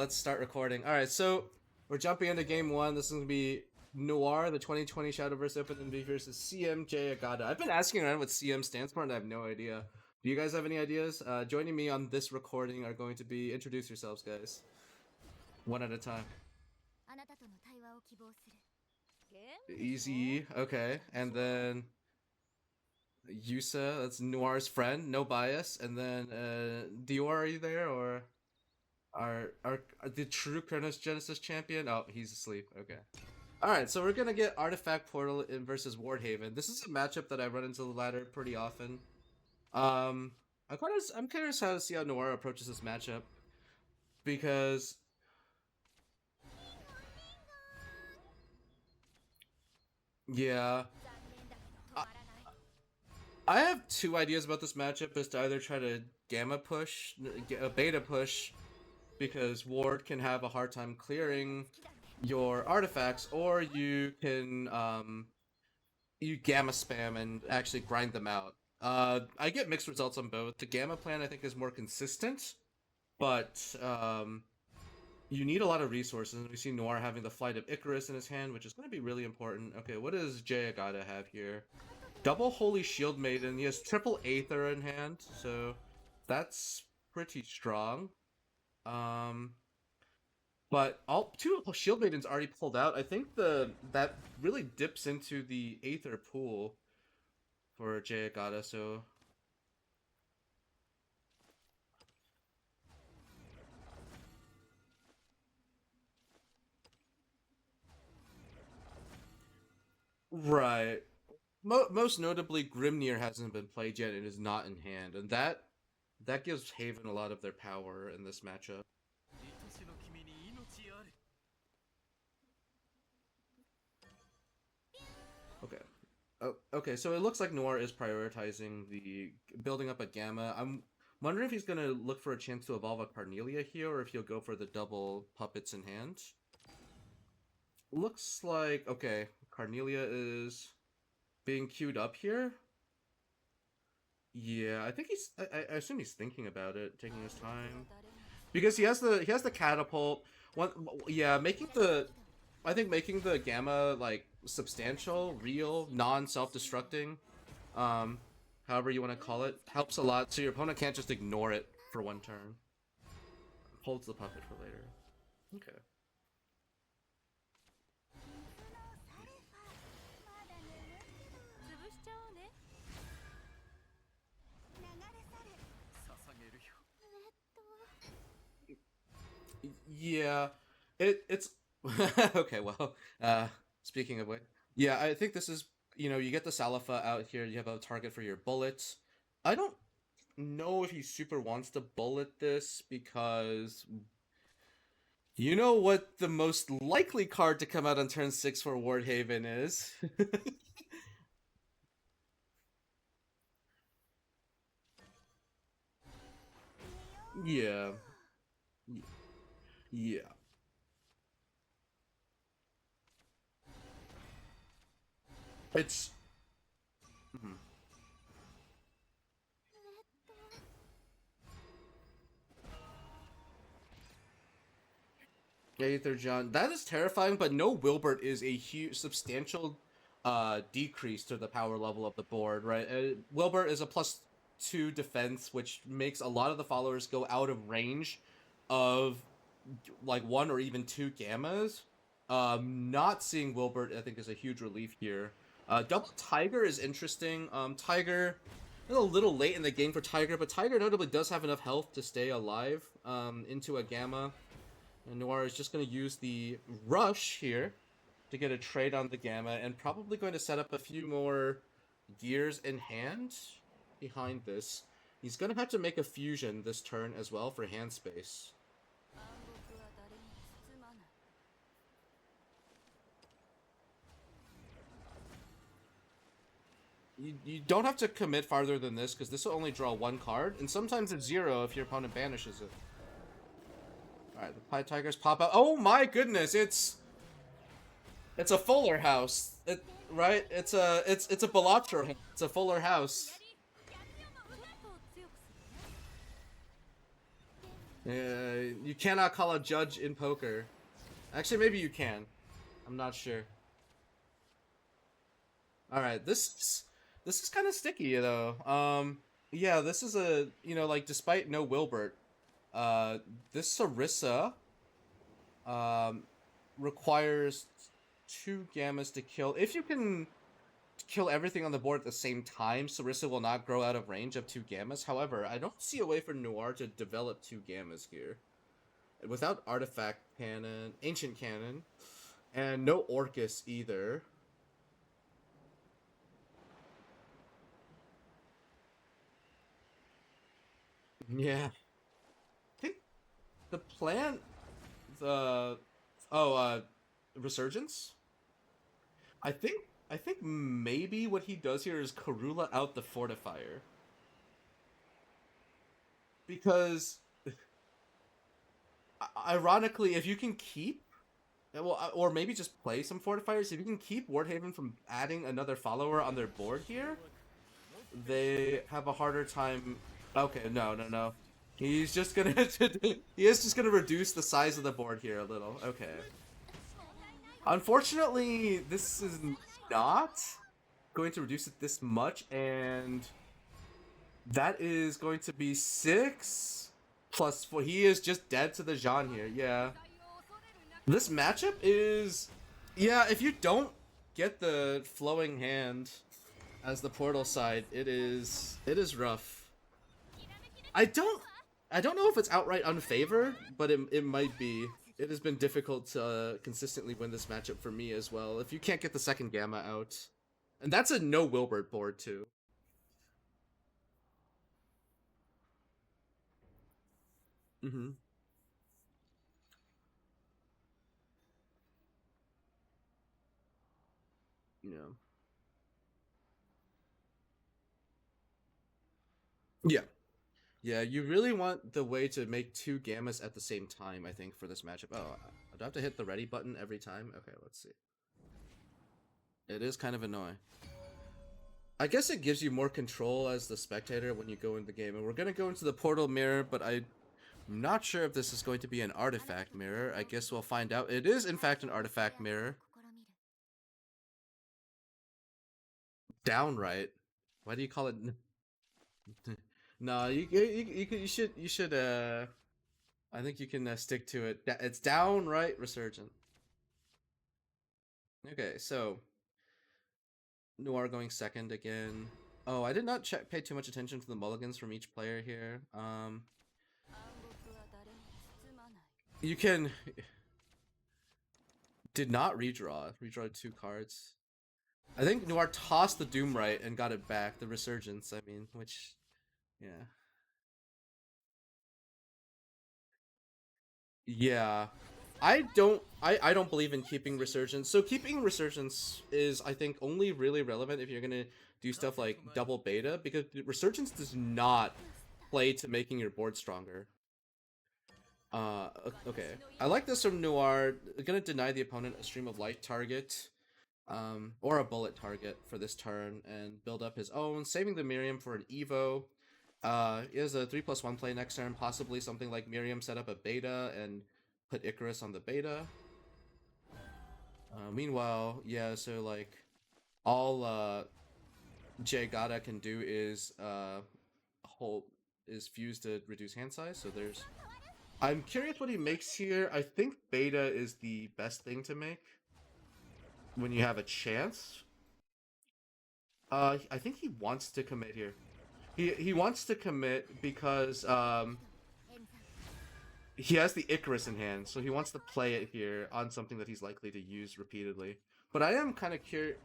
let's start recording. Alright, so we're jumping into game one. This is going to be Noire, the 2020 Shadowverse Open MV versus CM JAEGATA. I've been asking around what CM stands for and I have no idea. Do you guys have any ideas? Joining me on this recording are going to be, introduce yourselves, guys. One at a time. Easy, okay. And then Yusa, that's Noire's friend, no bias. And then Dior, are you there or? Are the true Chronos Genesis champion? Oh, he's asleep. Okay. Alright, so we're gonna get Artifact Portal in versus Wardhaven. This is a matchup that I run into the ladder pretty often. I'm curious how to see how Noire approaches this matchup. Because yeah. I, I have two ideas about this matchup is to either try to gamma push, beta push, because Ward can have a hard time clearing your artifacts, or you can you gamma spam and actually grind them out. I get mixed results on both. The gamma plan I think is more consistent, but you need a lot of resources. We see Noire having the Flight of Icarus in his hand, which is going to be really important. Okay, what does JAEGATA have here? Double Holy Shield Maiden. He has triple Aether in hand, so that's pretty strong. But all two Shield Maidens already pulled out. I think that really dips into the Aether pool for JAEGATA, so right. Most notably, Grimnir hasn't been played yet and is not in hand, and that gives Haven a lot of their power in this matchup. Okay. Oh, okay, so it looks like Noire is prioritizing the building up a Gamma. I'm wondering if he's gonna look for a chance to evolve a Carnelia here, or if he'll go for the double puppets in hand. Looks like, okay, Carnelia is being queued up here. Yeah, I think I assume he's thinking about it, taking his time, because he has the catapult. One, yeah, I think making the Gamma like substantial, real, non-self-destructing, however you want to call it, helps a lot. So your opponent can't just ignore it for one turn. Holds the puppet for later. Okay. Yeah, it's okay. Well, speaking of which, yeah, I think this is you get the Salafa out here. You have a target for your bullets. I don't know if he super wants to bullet this because you know what the most likely card to come out on turn 6 for Wardhaven is. Yeah, yeah. It's. Mhm. Aether John. That is terrifying, but no Wilbert is a huge, substantial decrease to the power level of the board, right? Wilbert is a +2 defense, which makes a lot of the followers go out of range of like one or even two gammas. Not seeing Wilbert, I think, is a huge relief here. Double Tiger is interesting. Tiger, a little late in the game for Tiger, but Tiger notably does have enough health to stay alive into a gamma. And Noire is just going to use the rush here to get a trade on the Gamma, and probably going to set up a few more gears in hand behind this. He's going to have to make a fusion this turn as well for hand space. You don't have to commit farther than this, because this will only draw one card, and sometimes it's 0 if your opponent banishes it. Alright, the Pie Tigers pop out. Oh my goodness, it's a Fuller house. Right? It's a Balatro. It's a Fuller house. You cannot call a judge in poker. Actually, maybe you can. I'm not sure. All right, this is kind of sticky though. Yeah, this is a like despite no Wilbert, uh, this Sarissa um requires two gammas to kill. If you can kill everything on the board at the same time, Sarissa will not grow out of range of two gammas. However, I don't see a way for Noir to develop two gammas here without artifact cannon, ancient cannon, and no Orcus either. Yeah, I think the plan, the oh resurgence. I think I think maybe what he does here is Karula out the fortifier because ironically, if you can keep well, or maybe just play some fortifiers. If you can keep Wardhaven from adding another follower on their board here, they have a harder time. Okay, no, no, no. He's just gonna he is just gonna reduce the size of the board here a little. Okay. Unfortunately, this is not going to reduce it this much, and that is going to be 6 plus 4. He is just dead to the Jean here. Yeah. This matchup is, yeah, if you don't get the flowing hand as the portal side, it is rough. I don't I don't know if it's outright unfavored, but it might be. It has been difficult to consistently win this matchup for me as well. If you can't get the second gamma out, and that's a no Wilbert board too. Mm-hmm. Yeah. Yeah. Yeah, you really want the way to make two gammas at the same time, I think, for this matchup. Oh, do I have to hit the ready button every time? Okay, let's see. It is kind of annoying. I guess it gives you more control as the spectator when you go in the game. And we're going to go into the portal mirror, but I'm not sure if this is going to be an artifact mirror. I guess we'll find out. It is, in fact, an artifact mirror. Downright. Why do you call it? No, you should. I think you can stick to it. It's downright resurgent. Okay, so Noir going second again. Oh, I did not pay too much attention to the mulligans from each player here. You can did not redraw. Redraw two cards. I think Noir tossed the Doomright and got it back. The Resurgence, I mean, which, yeah. Yeah. I don't believe in keeping Resurgence. So keeping Resurgence is I think only really relevant if you're gonna do stuff like double beta, because Resurgence does not play to making your board stronger. Okay. I like this from Noir. Gonna deny the opponent a stream of light target, or a bullet target for this turn, and build up his own, saving the Miriam for an Evo. He has a 3+1 play next turn, possibly something like Miriam set up a beta and put Icarus on the beta. Meanwhile, yeah, so like all JAEGATA can do is hold is fuse to reduce hand size. So there's. I'm curious what he makes here. I think beta is the best thing to make when you have a chance. I think he wants to commit here. He wants to commit because he has the Icarus in hand, so he wants to play it here on something that he's likely to use repeatedly. But I am kind of curious.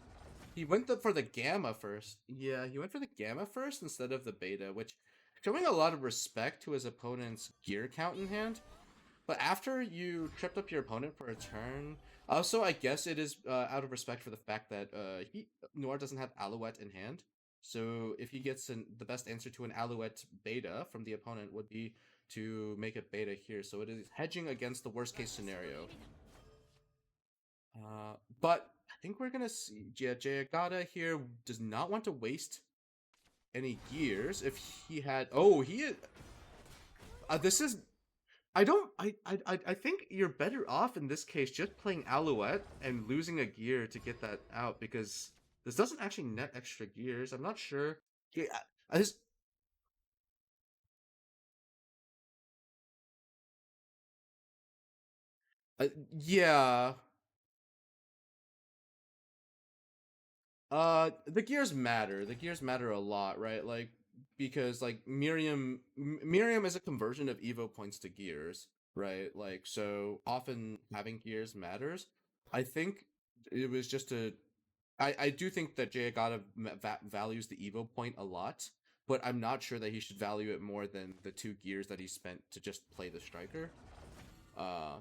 He went for the Gamma first. Yeah, he went for the Gamma first instead of the Beta, which showing a lot of respect to his opponent's gear count in hand. But after you tripped up your opponent for a turn, also I guess it is out of respect for the fact that Noir doesn't have Alouette in hand. So if he gets the best answer to an Alouette beta from the opponent would be to make it beta here. So it is hedging against the worst case scenario. But I think we're gonna see JAEGATA here does not want to waste any gears. If he had, oh, he. This is I don't. I think you're better off in this case just playing Alouette and losing a gear to get that out because this doesn't actually net extra gears. I'm not sure. Yeah, I just yeah. The gears matter. The gears matter a lot, right? Like because like Miriam is a conversion of Evo points to gears, right? Like so often having gears matters. I think it was just a I do think that Jayagata values the Evo point a lot, but I'm not sure that he should value it more than the 2 gears that he spent to just play the striker. Uh,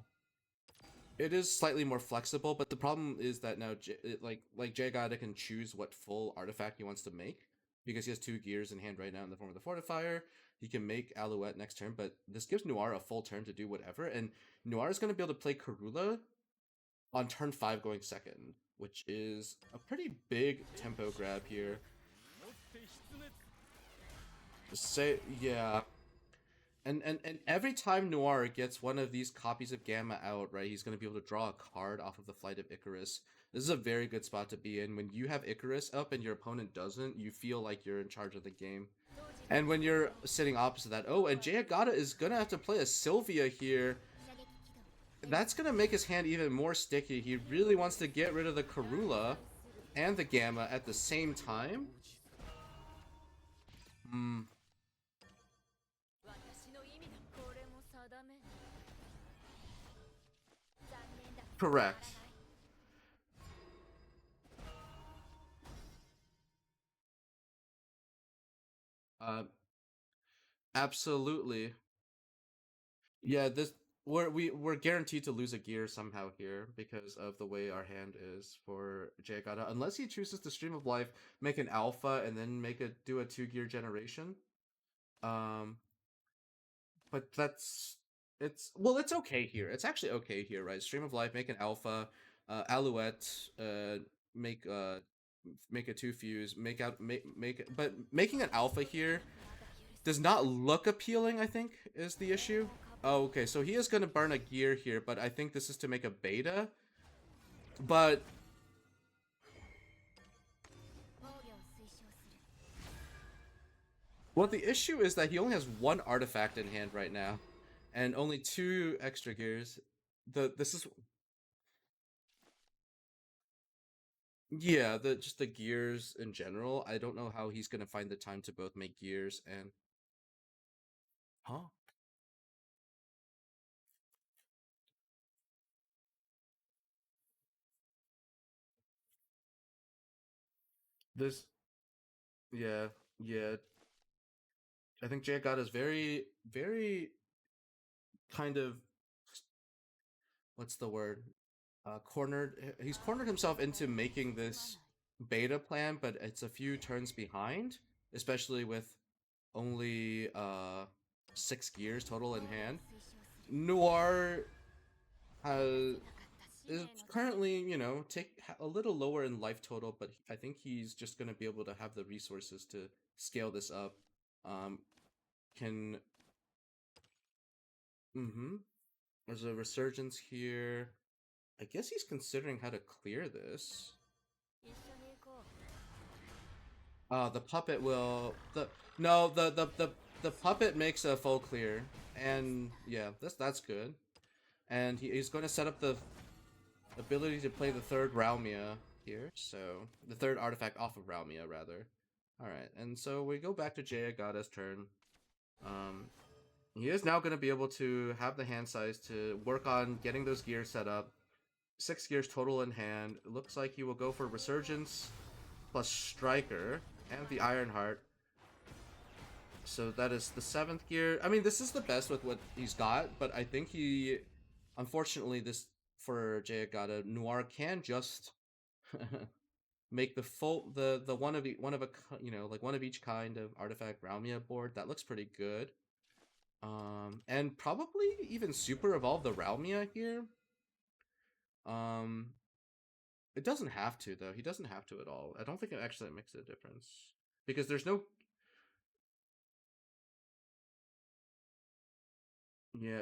it is slightly more flexible, but the problem is that now, like Jayagata can choose what full artifact he wants to make because he has 2 gears in hand right now in the form of the Fortifier. He can make Alouette next turn, but this gives Noir a full turn to do whatever, and Noir is going to be able to play Karula on turn 5 going second, which is a pretty big tempo grab here. Say yeah. And every time Noir gets one of these copies of Gamma out, right, he's gonna be able to draw a card off of the Flight of Icarus. This is a very good spot to be in. When you have Icarus up and your opponent doesn't, you feel like you're in charge of the game. And when you're sitting opposite that, oh, and Jayagata is gonna have to play a Sylvia here. That's gonna make his hand even more sticky. He really wants to get rid of the Karula and the Gamma at the same time. Hmm. Correct. Uh, absolutely. Yeah, this we're guaranteed to lose a gear somehow here because of the way our hand is for Jayagata, unless he chooses to Stream of Life, make an alpha, and then make a do a 2 gear generation. Um, but that's it's well, it's okay here. It's actually okay here, right? Stream of Life, make an alpha, Alouette, make make a 2 fuse, but making an alpha here does not look appealing. I think is the issue. Oh, okay, so he is going to burn a gear here, but I think this is to make a beta. But well, the issue is that he only has 1 artifact in hand right now, and only 2 extra gears. This is yeah, the just the gears in general. I don't know how he's gonna find the time to both make gears and huh. This yeah yeah. I think Jayagata is very kind of what's the word cornered. He's cornered himself into making this beta plan, but it's a few turns behind, especially with only 6 gears total in hand. Noir has is currently, take a little lower in life total, but I think he's just going to be able to have the resources to scale this up. Um, can mm-hmm. There's a resurgence here. I guess he's considering how to clear this. The puppet will the no the puppet makes a full clear, and yeah, that's good. And he's going to set up the ability to play the third Ralmia here, so the third artifact off of Ralmia rather. All right, and so we go back to Jayagata's turn. Um, he is now going to be able to have the hand size to work on getting those gears set up. 6 gears total in hand. It looks like he will go for Resurgence plus Striker and the Ironheart. So that is the 7th gear. I mean, this is the best with what he's got, but I think he, unfortunately, this for Jayagata, Noir can just make the full the one of a like one of each kind of artifact Ralmia board. That looks pretty good. And probably even super evolve the Ralmia here. Um, it doesn't have to though. He doesn't have to at all. I don't think it actually makes a difference because there's no yeah.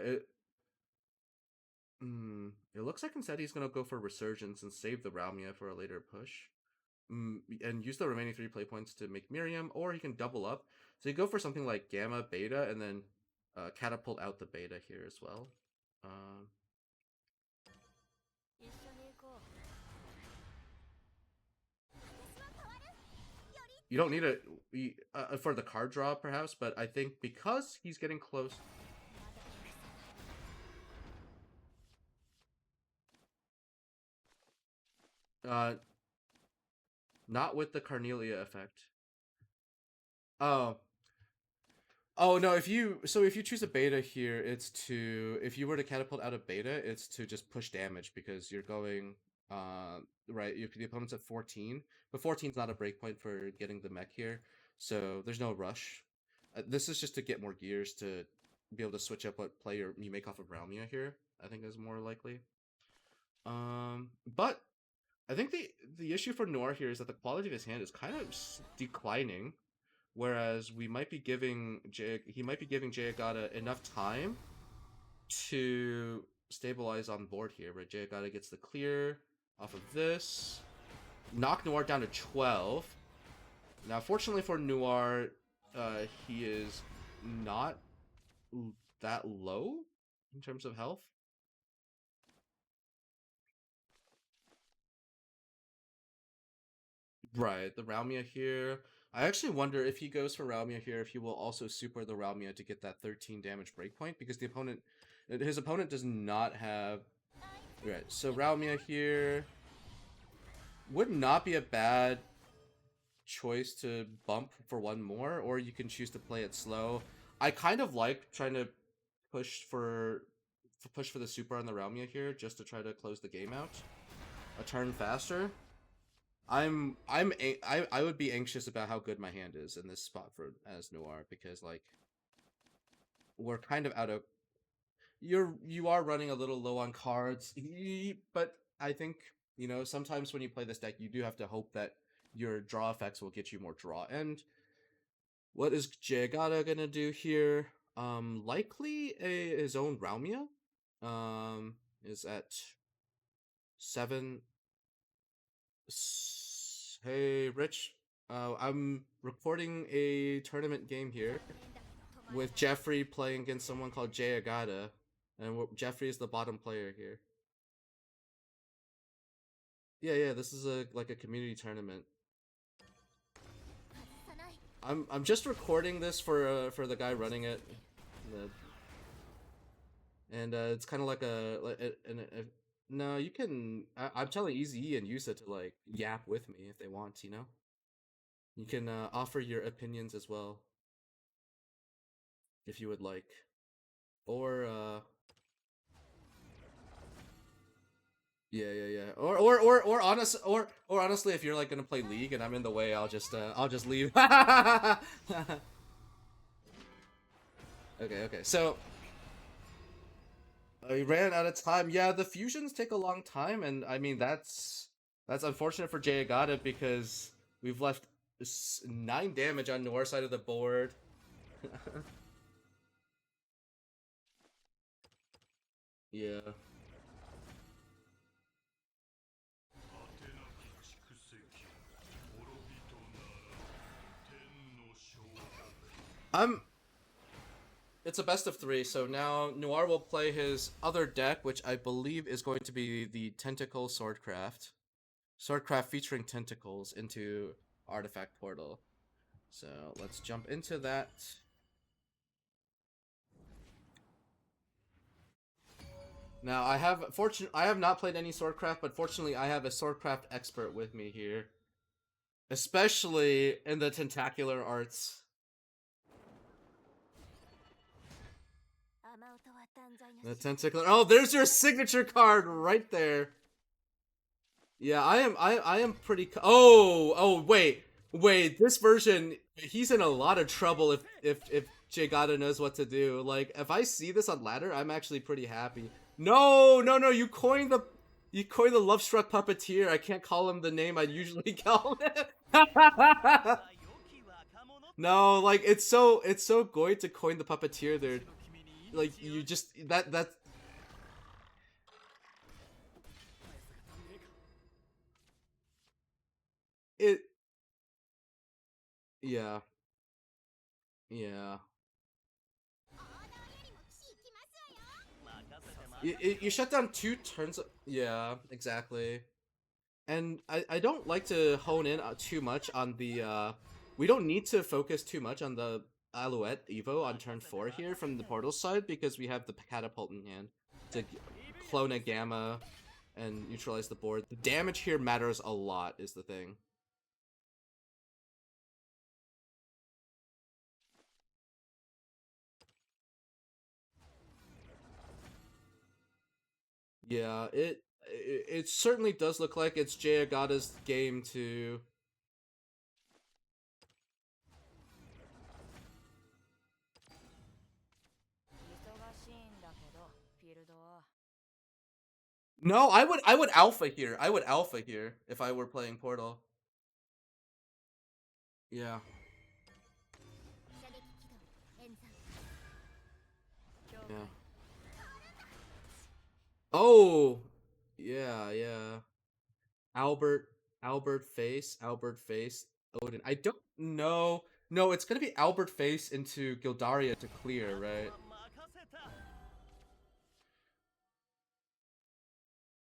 It looks like instead he's gonna go for Resurgence and save the Raumia for a later push. And use the remaining 3 play points to make Miriam, or he can double up. So you go for something like Gamma, Beta, and then catapult out the Beta here as well. You don't need it for the card draw, perhaps, but I think because he's getting close... Not with the Carnelia effect. Oh. Oh, no, if you choose a beta here, it's to... If you were to catapult out a beta, it's to just push damage, because you're going... right, if the opponent's at 14, but 14's not a breakpoint for getting the mech here, so there's no rush. This is just to get more gears to be able to switch up what play you make off of Raumia here, I think is more likely. But I think the issue for Noir here is that the quality of his hand is kind of declining, whereas he might be giving JAEGATA enough time to stabilize on board here, where JAEGATA gets the clear off of this, knock Noir down to 12. Now, fortunately for Noir, he is not that low in terms of health. Right, the Raumia here. I actually wonder if he goes for Raumia here, if he will also super the Raumia to get that 13 damage breakpoint, because his opponent does not have... Right, so Raumia here would not be a bad choice to bump for one more, or you can choose to play it slow. I kind of like trying to push for the super on the Raumia here, just to try to close the game out a turn faster. I would be anxious about how good my hand is in this spot as Noir, because like we're kind of out of... You are running a little low on cards, but I think, you know, sometimes when you play this deck, you do have to hope that your draw effects will get you more draw. And what is JAEGATA gonna do here? Likely his own Raumia. Is at 7. Hey, Rich. I'm recording a tournament game here with Jeffrey playing against someone called JAEGATA, and Jeffrey is the bottom player here. Yeah, this is like a community tournament. I'm just recording this for the guy running it, and it's kind of like no, you can... I'm telling Easy E and Yusa to like yap with me if they want, you know. You can offer your opinions as well, if you would like, or yeah. Or honestly, if you're like gonna play League and I'm in the way, I'll just leave. Okay. So I ran out of time. Yeah, the fusions take a long time, and I mean that's unfortunate for JAEGATA, because we've left 9 damage on Noir's side of the board. Yeah. It's a best of 3, so now Noir will play his other deck, which I believe is going to be the Tentacle Swordcraft. Swordcraft featuring tentacles into Artifact Portal. So let's jump into that. Now I have not played any Swordcraft, but fortunately I have a Swordcraft expert with me here, especially in the tentacular arts. The tentacular... Oh, there's your signature card right there. Yeah, I am pretty... Oh, wait. This version, he's in a lot of trouble if JAEGATA knows what to do. Like, if I see this on ladder, I'm actually pretty happy. No, you coined the Love Struck Puppeteer. I can't call him the name I'd usually call him. No, like, it's so going to coin the Puppeteer there. Like, you just... That... Yeah. Yeah. You shut down 2 turns. Yeah, exactly. And I don't like to hone in too much on the we don't need to focus too much on the Alouette Evo on turn 4 here from the portal side because we have the catapult in hand to clone a Gamma and neutralize the board. The damage here matters a lot is the thing. Yeah, it certainly does look like it's JAEGATA's game to No, I would alpha here. I would alpha here if I were playing Portal. Yeah. Yeah. Oh, yeah, yeah. Albert, Albert Face, Odin. I don't know. No, it's gonna be Albert Face into Gildaria to clear, right?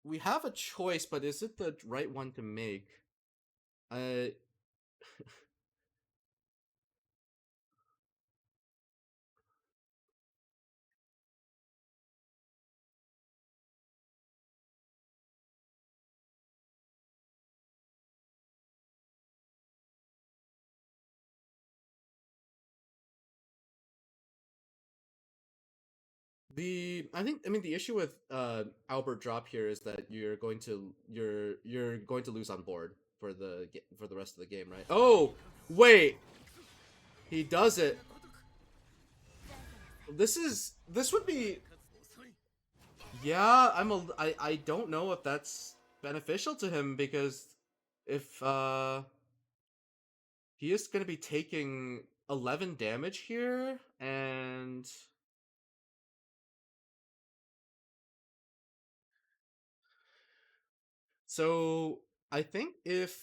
We have a choice, but is it the right one to make? Uh, I mean the issue with Albert drop here is that you're going to lose on board for the rest of the game, right? Oh, wait. He does it. This would be Yeah, I don't know if that's beneficial to him because if he is going to be taking 11 damage here and so I think if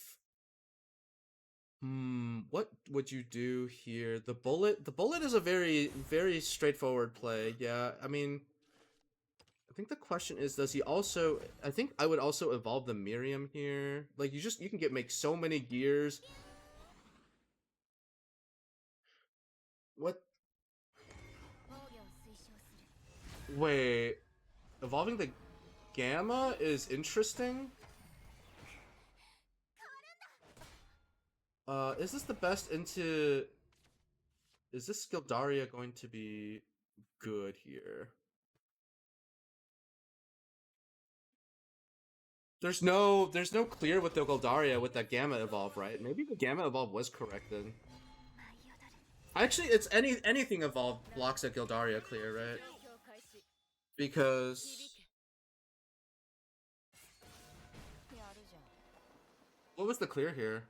what would you do here? The bullet is a very straightforward play. Yeah, I mean, I think the question is, does he also? I think I would also evolve the Miriam here. Like you can make so many gears. What? Wait, evolving the Gamma is interesting. Is this the best into? Is this Skildaria going to be good here? There's no clear with the Goldaria with that Gamma evolve, right? Maybe the Gamma evolve was correct then. Actually, it's anything evolved blocks a Gildaria clear, right? Because what was the clear here?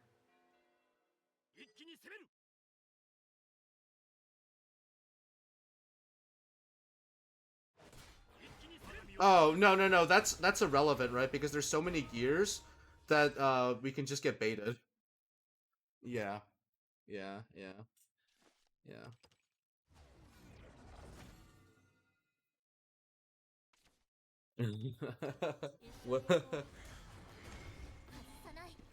Oh no, that's irrelevant, right? Because there's so many gears that we can just get baited. Yeah, yeah, yeah, yeah. What-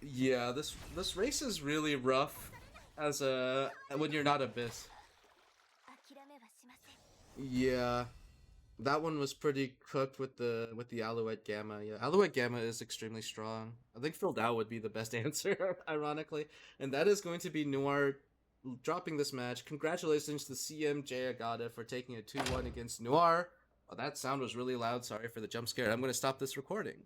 yeah, this race is really rough as a when you're not Abyss. Yeah, that one was pretty cooked with the Alouette Gamma. Yeah, Alouette Gamma is extremely strong. I think filled out would be the best answer, ironically, and that is going to be Noir dropping this match. Congratulations to CM JAEGATA for taking a 2-1 against Noir. Oh, that sound was really loud. Sorry for the jump scare. I'm going to stop this recording.